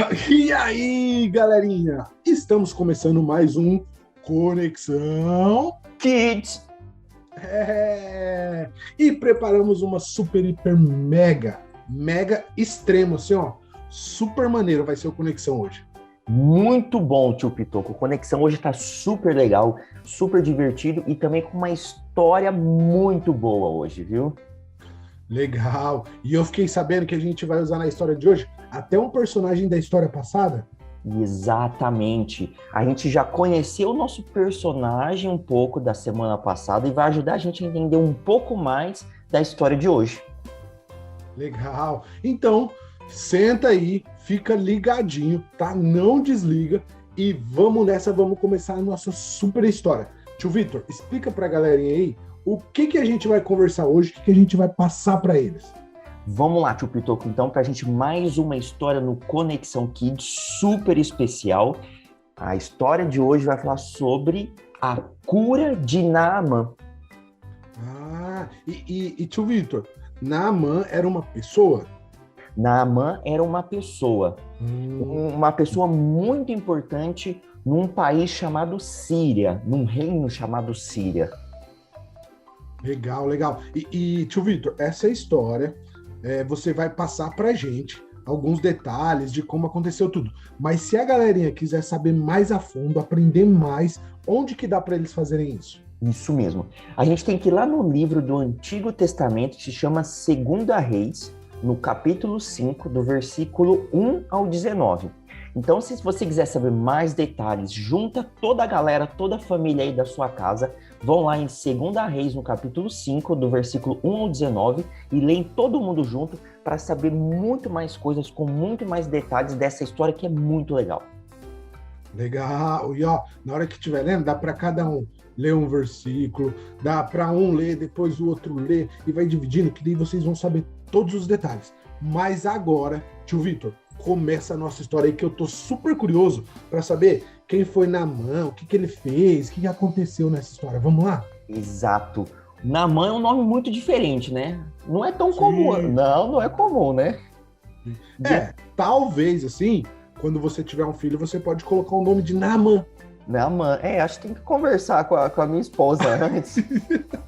E aí, galerinha? Estamos começando mais um Conexão Kids! E preparamos uma super, hiper, mega extremo, assim, ó. Super maneiro vai ser o Conexão hoje. Muito bom, tio Pitoco. Conexão hoje tá super legal, super divertido e também com uma história muito boa hoje, viu? Legal. E eu fiquei sabendo que a gente vai usar na história de hoje até um personagem da história passada. Exatamente. A gente já conheceu o nosso personagem um pouco da semana passada e vai ajudar a gente a entender um pouco mais da história de hoje. Legal. Então, senta aí, fica ligadinho, tá? Não desliga e vamos nessa, vamos começar a nossa super história. Tio Vitor, explica pra galerinha aí o que a gente vai conversar hoje, o que a gente vai passar para eles. Vamos lá, tio Pitoco, então, para a gente mais uma história no Conexão Kids super especial. A história de hoje vai falar sobre a cura de Naamã. E tio Vitor, Naamã era uma pessoa? Naamã era uma pessoa muito importante num país chamado Síria, num reino chamado Síria. Legal. E tio Vitor, essa história você vai passar pra gente alguns detalhes de como aconteceu tudo. Mas se a galerinha quiser saber mais a fundo, aprender mais, onde que dá para eles fazerem isso? Isso mesmo. A gente tem que ir lá no livro do Antigo Testamento, que se chama 2 Reis, no capítulo 5, do versículo 1 ao 19. Então, se você quiser saber mais detalhes, junta toda a galera, toda a família aí da sua casa, vão lá em 2 Reis, no capítulo 5, do versículo 1 ao 19, e leem todo mundo junto para saber muito mais coisas, com muito mais detalhes dessa história que é muito legal. Legal. E ó, na hora que estiver lendo, dá para cada um ler um versículo, dá para um ler, depois o outro ler, e vai dividindo, que daí vocês vão saber todos os detalhes. Mas agora, tio Vitor, começa a nossa história aí, que eu tô super curioso para saber quem foi Naamã, o que ele fez, o que aconteceu nessa história. Vamos lá? Exato. Naamã é um nome muito diferente, né? Não é tão comum. Não é comum, né? Talvez assim, quando você tiver um filho, você pode colocar o nome de Naamã. Naamã, acho que tem que conversar com a minha esposa antes,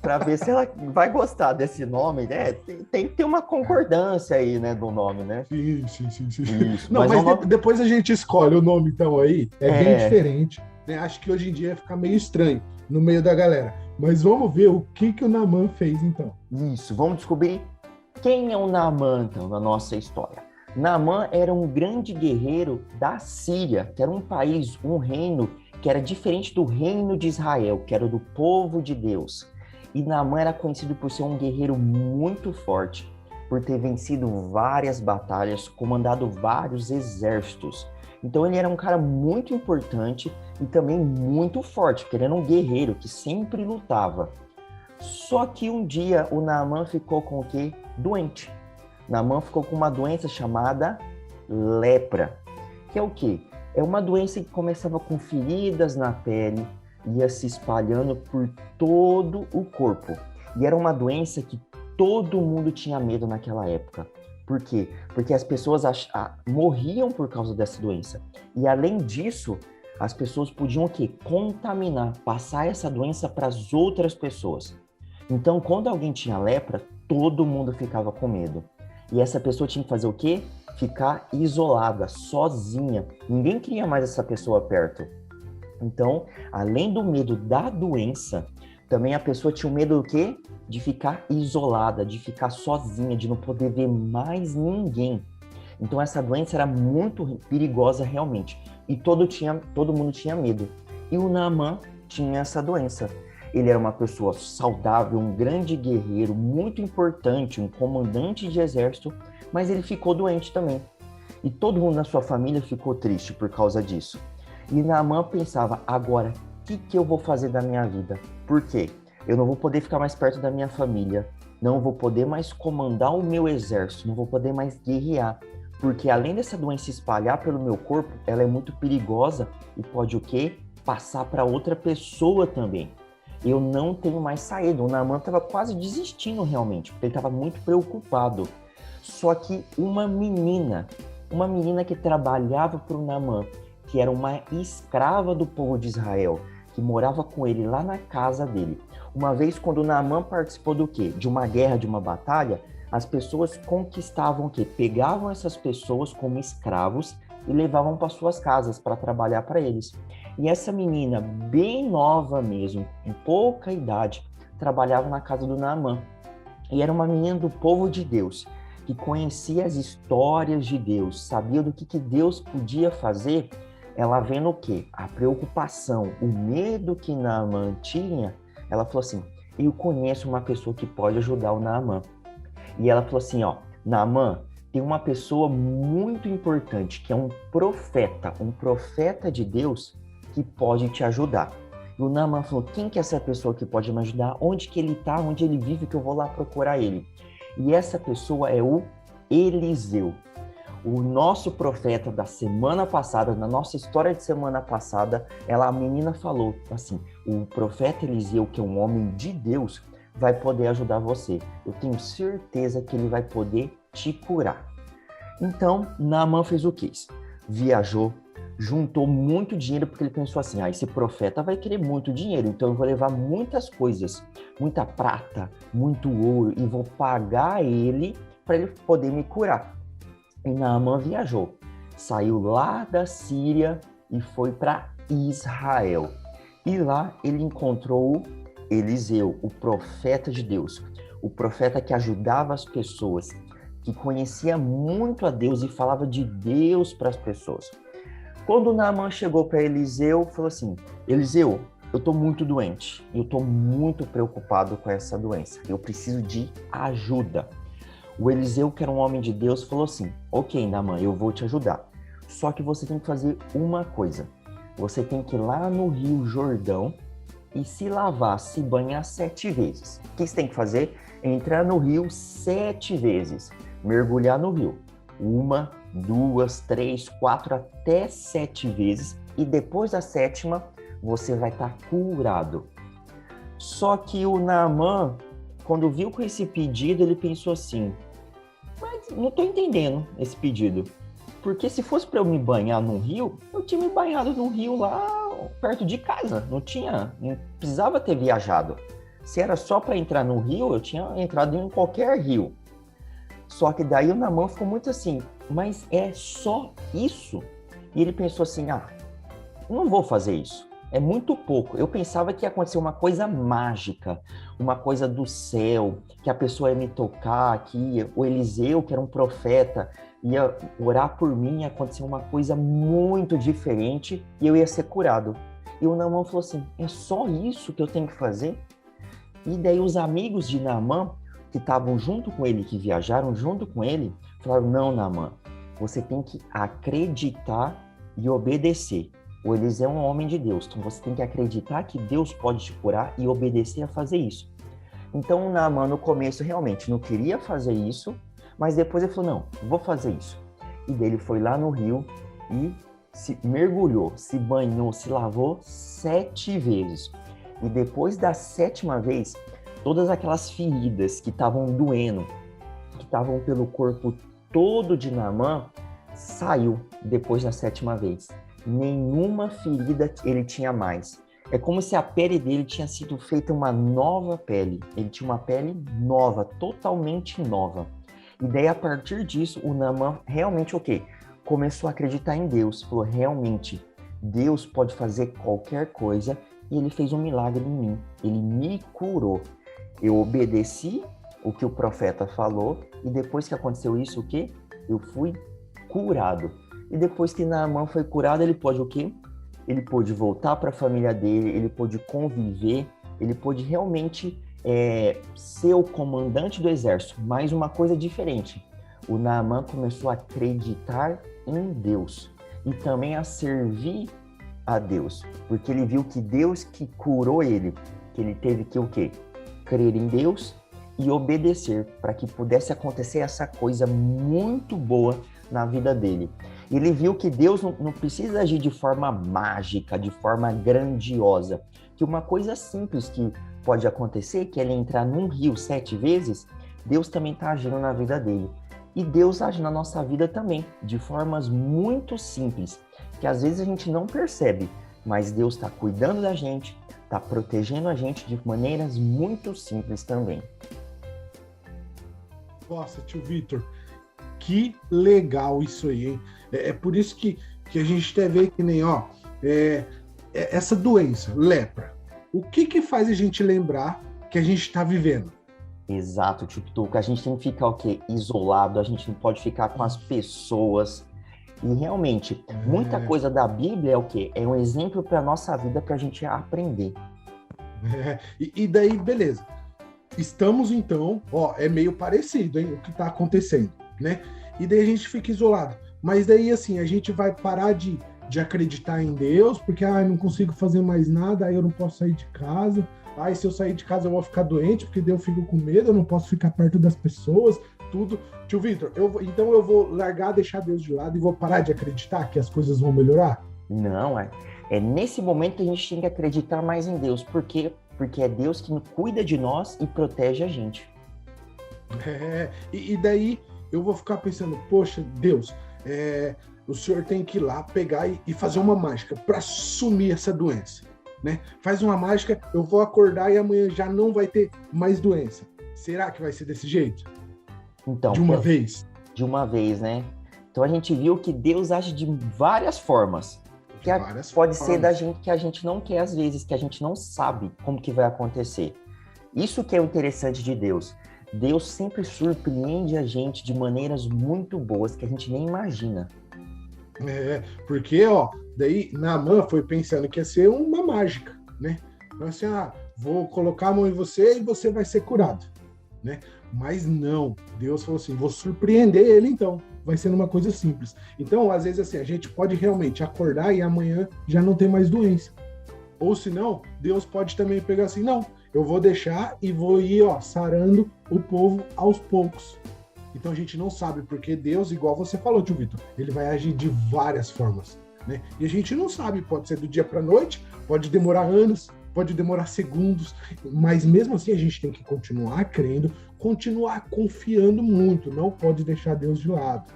para ver se ela vai gostar desse nome, né? Tem que ter uma concordância aí, né, do nome, né? Sim. Isso, Não, mas nome... depois a gente escolhe o nome, então, aí. É bem diferente, né? Acho que hoje em dia ia ficar meio estranho no meio da galera. Mas vamos ver o que o Naamã fez, então. Isso, vamos descobrir quem é o Naamã, então, na nossa história. Naamã era um grande guerreiro da Síria, que era um país, um reino que era diferente do reino de Israel, que era do povo de Deus. E Naamã era conhecido por ser um guerreiro muito forte, por ter vencido várias batalhas, comandado vários exércitos. Então ele era um cara muito importante e também muito forte, porque ele era um guerreiro que sempre lutava. Só que um dia o Naamã ficou com o quê? Doente. Naamã ficou com uma doença chamada lepra, que é o quê? É uma doença que começava com feridas na pele, ia se espalhando por todo o corpo. E era uma doença que todo mundo tinha medo naquela época. Por quê? Porque as pessoas morriam por causa dessa doença. E além disso, as pessoas podiam o quê? Contaminar, passar essa doença para as outras pessoas. Então, quando alguém tinha lepra, todo mundo ficava com medo. E essa pessoa tinha que fazer o quê? Ficar isolada, sozinha. Ninguém queria mais essa pessoa perto. Então, além do medo da doença, também a pessoa tinha o medo do quê? De ficar isolada, de ficar sozinha, de não poder ver mais ninguém. Então, essa doença era muito perigosa realmente. E todo mundo tinha medo. E o Naamã tinha essa doença. Ele era uma pessoa saudável, um grande guerreiro, muito importante, um comandante de exército, mas ele ficou doente também. E todo mundo na sua família ficou triste por causa disso. E Naamã pensava, agora, o que eu vou fazer da minha vida? Por quê? Eu não vou poder ficar mais perto da minha família, não vou poder mais comandar o meu exército, não vou poder mais guerrear. Porque além dessa doença espalhar pelo meu corpo, ela é muito perigosa e pode o quê? Passar para outra pessoa também. Eu não tenho mais saída. O Naamã estava quase desistindo realmente, porque ele estava muito preocupado. Só que uma menina uma menina que trabalhava para o Naamã, que era uma escrava do povo de Israel, que morava com ele lá na casa dele. Uma vez, quando o Naamã participou do quê? De uma guerra, de uma batalha, as pessoas conquistavam o quê? Pegavam essas pessoas como escravos e levavam para suas casas para trabalhar para eles. E essa menina, bem nova mesmo, com pouca idade, trabalhava na casa do Naamã. E era uma menina do povo de Deus, que conhecia as histórias de Deus, sabia do que Deus podia fazer. Ela vendo o quê? A preocupação, o medo que Naamã tinha, ela falou assim, eu conheço uma pessoa que pode ajudar o Naamã. E ela falou assim, ó, Naamã, tem uma pessoa muito importante, que é um profeta de Deus, que pode te ajudar. E o Naamã falou, quem que é essa pessoa que pode me ajudar? Onde que ele está? Onde ele vive? Que eu vou lá procurar ele. E essa pessoa é o Eliseu. O nosso profeta da semana passada, na nossa história de semana passada, a menina falou assim, o profeta Eliseu, que é um homem de Deus, vai poder ajudar você. Eu tenho certeza que ele vai poder te curar. Então, Naamã fez o quê? Viajou, juntou muito dinheiro, porque ele pensou assim, esse profeta vai querer muito dinheiro, então eu vou levar muitas coisas, muita prata, muito ouro, e vou pagar ele para ele poder me curar. E Naamã viajou, saiu lá da Síria e foi para Israel. E lá ele encontrou Eliseu, o profeta de Deus, o profeta que ajudava as pessoas, que conhecia muito a Deus e falava de Deus para as pessoas. Quando Naamã chegou para Eliseu, falou assim, Eliseu, eu estou muito doente, eu estou muito preocupado com essa doença, eu preciso de ajuda. O Eliseu, que era um homem de Deus, falou assim, ok, Naamã, eu vou te ajudar, só que você tem que fazer uma coisa, você tem que ir lá no Rio Jordão e se lavar, se banhar 7 vezes. O que você tem que fazer? Entrar no rio 7 vezes, mergulhar no rio, 1, 2, 3, 4, até 7 vezes, e depois da 7ª, você vai estar curado. Só que o Naamã, quando viu com esse pedido, ele pensou assim, mas não estou entendendo esse pedido, porque se fosse para eu me banhar num rio, eu tinha me banhado num rio lá perto de casa, não precisava ter viajado. Se era só para entrar no rio, eu tinha entrado em qualquer rio. Só que daí o Naamã ficou muito assim, mas é só isso? E ele pensou assim, não vou fazer isso, é muito pouco. Eu pensava que ia acontecer uma coisa mágica, uma coisa do céu, que a pessoa ia me tocar, que o Eliseu, que era um profeta, ia orar por mim, ia acontecer uma coisa muito diferente e eu ia ser curado. E o Naamã falou assim, é só isso que eu tenho que fazer? E daí os amigos de Naamã, que estavam junto com ele, que viajaram junto com ele, falaram, não, Naamã, você tem que acreditar e obedecer. O Eliseu é um homem de Deus, então você tem que acreditar que Deus pode te curar e obedecer a fazer isso. Então o Naamã no começo realmente não queria fazer isso, mas depois ele falou, não, vou fazer isso. E daí ele foi lá no rio e se mergulhou, se banhou, se lavou 7 vezes. E depois da 7ª vez, todas aquelas feridas que estavam doendo, que estavam pelo corpo todo de Naamã, saiu depois da 7ª vez. Nenhuma ferida ele tinha mais. É como se a pele dele tinha sido feita uma nova pele. Ele tinha uma pele nova, totalmente nova. E daí, a partir disso, o Naamã realmente, começou a acreditar em Deus. Falou, realmente, Deus pode fazer qualquer coisa. E ele fez um milagre em mim. Ele me curou. Eu obedeci o que o profeta falou. E depois que aconteceu isso, eu fui curado. E depois que Naamã foi curado, ele pôde Ele pôde voltar para a família dele, ele pôde conviver, ele pôde realmente ser o comandante do exército. Mas uma coisa diferente, o Naamã começou a acreditar em Deus e também a servir a Deus, porque ele viu que Deus que curou ele, que ele teve que crer em Deus e obedecer para que pudesse acontecer essa coisa muito boa na vida dele. Ele viu que Deus não precisa agir de forma mágica, de forma grandiosa, que uma coisa simples que pode acontecer, que é ele entrar num rio 7 vezes, Deus também está agindo na vida dele. E Deus age na nossa vida também, de formas muito simples, que às vezes a gente não percebe, mas Deus está cuidando da gente, está protegendo a gente de maneiras muito simples também. Nossa, tio Vitor, que legal isso aí, hein? É por isso que a gente até vê que nem, ó, essa doença, lepra. O que faz a gente lembrar que a gente está vivendo? Exato, Tuco. A gente tem que ficar o quê? Isolado, a gente não pode ficar com as pessoas. E realmente, muita coisa da Bíblia é o quê? É um exemplo para a nossa vida para a gente aprender. E daí, beleza. Estamos então, ó, é meio parecido, hein, o que está acontecendo, né? E daí a gente fica isolado. Mas daí, assim, a gente vai parar de acreditar em Deus, porque, eu não consigo fazer mais nada, aí eu não posso sair de casa. Se eu sair de casa eu vou ficar doente, porque daí eu fico com medo, eu não posso ficar perto das pessoas, tudo. Tio Vitor, então eu vou largar, deixar Deus de lado e vou parar de acreditar que as coisas vão melhorar? Não, é nesse momento que a gente tem que acreditar mais em Deus. Por quê? Porque é Deus que cuida de nós e protege a gente. E daí eu vou ficar pensando, poxa, Deus, o senhor tem que ir lá pegar e fazer uma mágica para sumir essa doença, né? Faz uma mágica, eu vou acordar e amanhã já não vai ter mais doença. Será que vai ser desse jeito? Então, de uma vez? De uma vez, né? Então a gente viu que Deus age de várias formas. Pode ser da gente que a gente não quer às vezes, que a gente não sabe como que vai acontecer. Isso que é o interessante de Deus. Deus sempre surpreende a gente de maneiras muito boas que a gente nem imagina. Porque, ó, daí Naamã foi pensando que ia ser uma mágica, né? Então, assim, vou colocar a mão em você e você vai ser curado, né? Mas não, Deus falou assim, vou surpreender ele então, vai sendo uma coisa simples. Então, às vezes, assim, a gente pode realmente acordar e amanhã já não tem mais doença. Ou se não, Deus pode também pegar assim, não, eu vou deixar e vou ir, ó, sarando o povo aos poucos. Então a gente não sabe, porque Deus, igual você falou, tio Vitor, ele vai agir de várias formas, né? E a gente não sabe, pode ser do dia para a noite, pode demorar anos, pode demorar segundos, mas mesmo assim a gente tem que continuar crendo, continuar confiando muito, não pode deixar Deus de lado,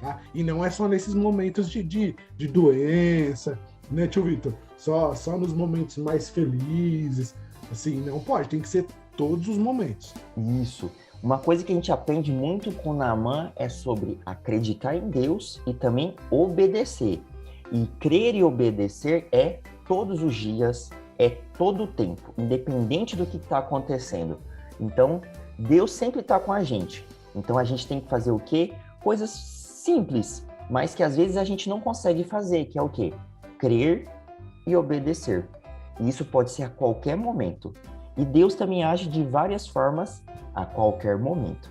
tá? E não é só nesses momentos de doença, né, tio Vitor? Só nos momentos mais felizes, assim, não pode, tem que ser todos os momentos. Isso. Uma coisa que a gente aprende muito com Naamã é sobre acreditar em Deus e também obedecer. E crer e obedecer é todos os dias, é todo o tempo, independente do que está acontecendo. Então, Deus sempre está com a gente. Então, a gente tem que fazer o quê? Coisas simples, mas que às vezes a gente não consegue fazer, que é o quê? Crer e obedecer. E isso pode ser a qualquer momento. E Deus também age de várias formas a qualquer momento.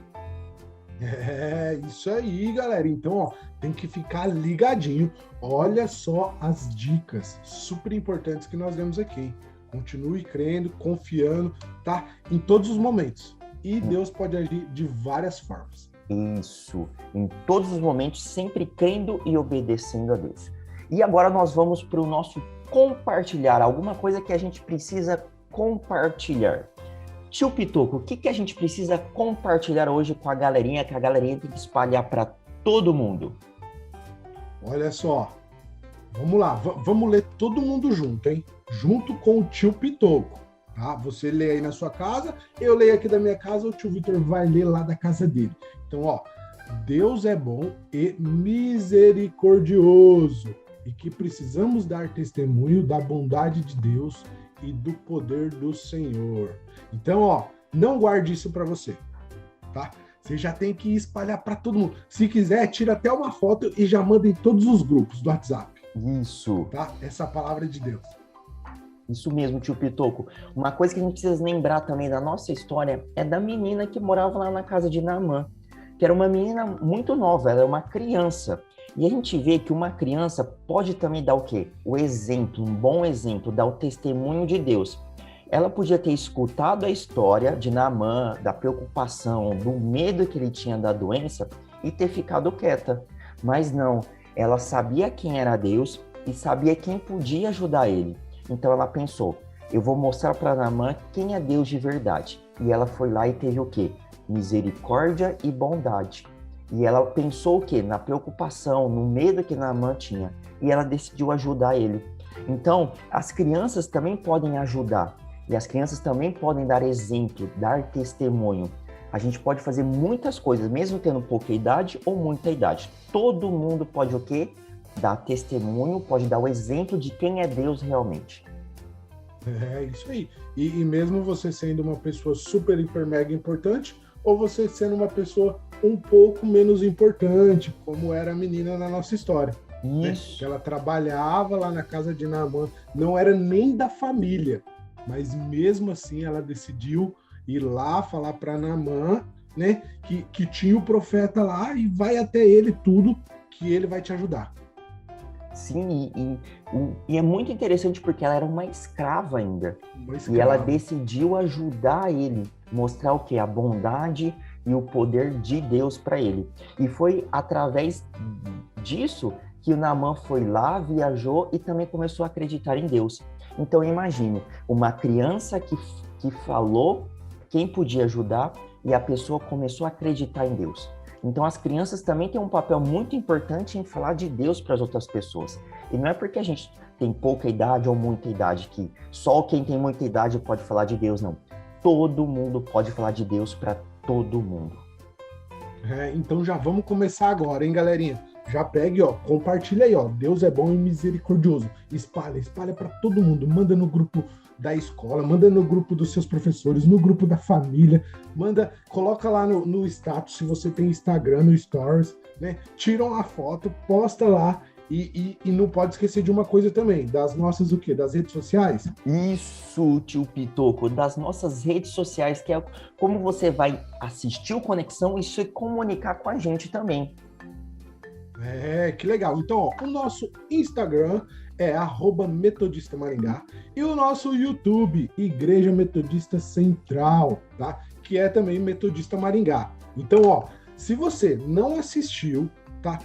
Isso aí, galera. Então, ó, tem que ficar ligadinho. Olha só as dicas super importantes que nós demos aqui, hein? Continue crendo, confiando, tá? Em todos os momentos. E Deus pode agir de várias formas. Isso. Em todos os momentos, sempre crendo e obedecendo a Deus. E agora nós vamos para o nosso compartilhar. Alguma coisa que a gente precisa compartilhar. Tio Pitoco, o que a gente precisa compartilhar hoje com a galerinha, que a galerinha tem que espalhar para todo mundo? Olha só, vamos lá, vamos ler todo mundo junto, hein? Junto com o tio Pitoco, tá? Você lê aí na sua casa, eu leio aqui da minha casa, o tio Vitor vai ler lá da casa dele. Então, ó, Deus é bom e misericordioso, e que precisamos dar testemunho da bondade de Deus e do poder do Senhor. Então, ó, não guarde isso para você, tá? Você já tem que espalhar para todo mundo. Se quiser, tira até uma foto e já manda em todos os grupos do WhatsApp. Isso. Tá? Essa palavra de Deus. Isso mesmo, tio Pitoco. Uma coisa que a gente precisa lembrar também da nossa história é da menina que morava lá na casa de Naamã, que era uma menina muito nova, ela era uma criança. E a gente vê que uma criança pode também dar o quê? O exemplo, um bom exemplo, dar o testemunho de Deus. Ela podia ter escutado a história de Naamã, da preocupação, do medo que ele tinha da doença e ter ficado quieta. Mas não, ela sabia quem era Deus e sabia quem podia ajudar ele. Então ela pensou, eu vou mostrar para Naamã quem é Deus de verdade. E ela foi lá e teve o quê? Misericórdia e bondade. E ela pensou o quê? Na preocupação, no medo que Naamã tinha. E ela decidiu ajudar ele. Então, as crianças também podem ajudar. E as crianças também podem dar exemplo, dar testemunho. A gente pode fazer muitas coisas, mesmo tendo pouca idade ou muita idade. Todo mundo pode o quê? Dar testemunho, pode dar o exemplo de quem é Deus realmente. É isso aí. E mesmo você sendo uma pessoa super, hiper, mega importante, ou você sendo uma pessoa um pouco menos importante, como era a menina na nossa história. Isso. Né? Que ela trabalhava lá na casa de Naamã, não era nem da família, mas mesmo assim ela decidiu ir lá falar para Naamã, né, que tinha o profeta lá e vai até ele tudo, que ele vai te ajudar. Sim, e é muito interessante porque ela era uma escrava ainda. Uma escrava. E ela decidiu ajudar ele, mostrar o quê? A bondade e o poder de Deus para ele. E foi através disso que o Naamã foi lá, viajou e também começou a acreditar em Deus. Então imagine, uma criança que falou quem podia ajudar e a pessoa começou a acreditar em Deus. Então as crianças também têm um papel muito importante em falar de Deus para as outras pessoas. E não é porque a gente tem pouca idade ou muita idade que só quem tem muita idade pode falar de Deus, não. Todo mundo pode falar de Deus para todo mundo. Então já vamos começar agora, hein, galerinha? Já pegue, ó, compartilha aí, ó. Deus é bom e misericordioso. Espalha para todo mundo. Manda no grupo da escola, manda no grupo dos seus professores, no grupo da família, coloca lá no status, se você tem Instagram, no Stories, né? Tira uma foto, posta lá e não pode esquecer de uma coisa também, das nossas o quê? Das redes sociais? Isso, tio Pitoco, das nossas redes sociais, que é como você vai assistir o Conexão e se comunicar com a gente também. Que legal. Então, ó, o nosso Instagram é @metodistamaringá e o nosso YouTube, Igreja Metodista Central, tá? Que é também Metodista Maringá. Então, ó, se você não assistiu, tá?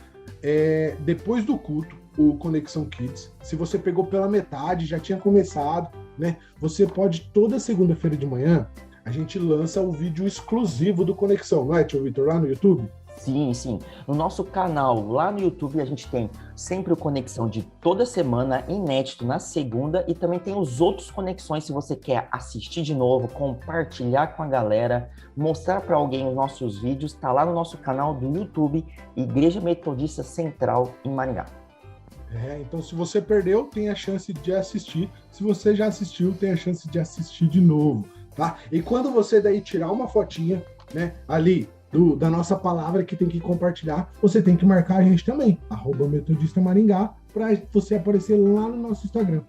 Depois do culto, o Conexão Kids, se você pegou pela metade, já tinha começado, né? Você pode, toda segunda-feira de manhã, a gente lança o vídeo exclusivo do Conexão, não é, tio Vitor, lá no YouTube? Sim, sim. No nosso canal, lá no YouTube, a gente tem sempre o Conexão de toda semana, inédito na segunda, e também tem os outros Conexões, se você quer assistir de novo, compartilhar com a galera, mostrar para alguém os nossos vídeos, tá lá no nosso canal do YouTube, Igreja Metodista Central em Maringá. Então se você perdeu, tem a chance de assistir. Se você já assistiu, tem a chance de assistir de novo, tá? E quando você daí tirar uma fotinha, né, ali, da nossa palavra que tem que compartilhar, você tem que marcar a gente também, @metodistamaringá, para você aparecer lá no nosso Instagram.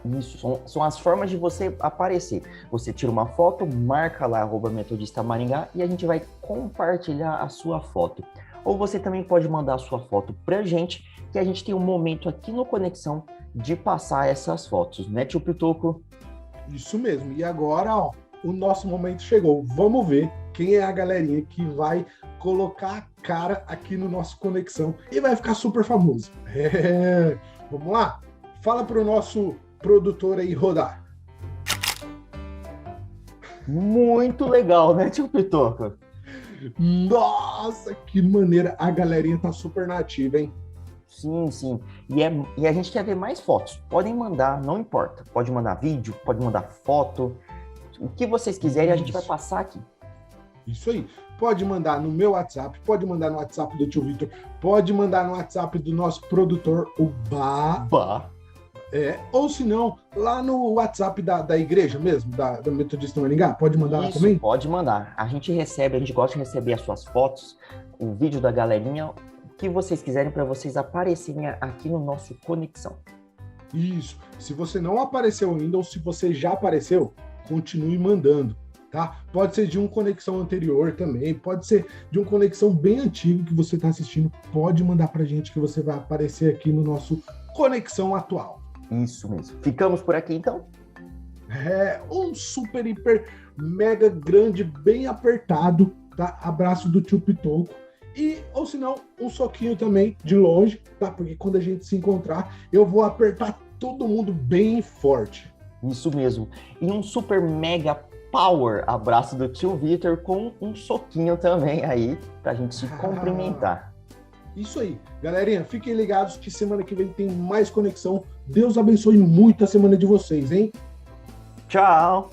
Isso, são as formas de você aparecer. Você tira uma foto, marca lá @metodistamaringá e a gente vai compartilhar a sua foto. Ou você também pode mandar a sua foto pra gente, que a gente tem um momento aqui no Conexão de passar essas fotos, né, tio Pitoco? Isso mesmo. E agora, ó, o nosso momento chegou. Vamos ver quem é a galerinha que vai colocar a cara aqui no nosso Conexão e vai ficar super famoso. Vamos lá? Fala pro nosso produtor aí rodar. Muito legal, né, tio Pitoco? Nossa, que maneira. A galerinha tá super nativa, hein? Sim, sim. E a gente quer ver mais fotos. Podem mandar, não importa. Pode mandar vídeo, pode mandar foto. O que vocês quiserem, a gente vai passar aqui. Isso aí. Pode mandar no meu WhatsApp, pode mandar no WhatsApp do tio Vitor, pode mandar no WhatsApp do nosso produtor, o Bá. Ou se não, lá no WhatsApp da igreja mesmo, da Metodista Maringá, pode mandar lá também? Pode mandar. A gente gosta de receber as suas fotos, o vídeo da galerinha, o que vocês quiserem para vocês aparecerem aqui no nosso Conexão. Isso. Se você não apareceu ainda ou se você já apareceu, continue mandando, tá? Pode ser de um Conexão anterior também, pode ser de um Conexão bem antigo que você está assistindo, pode mandar pra gente que você vai aparecer aqui no nosso Conexão atual. Isso mesmo. Ficamos por aqui, então? Um super, hiper, mega grande, bem apertado, tá? Abraço do tio Pitoco. E, ou se não, um soquinho também de longe, tá? Porque quando a gente se encontrar, eu vou apertar todo mundo bem forte. Isso mesmo. E um super mega Power. Abraço do tio Vitor com um soquinho também aí, pra gente se cumprimentar. Isso aí. Galerinha, fiquem ligados que semana que vem tem mais conexão. Deus abençoe muito a semana de vocês, hein? Tchau!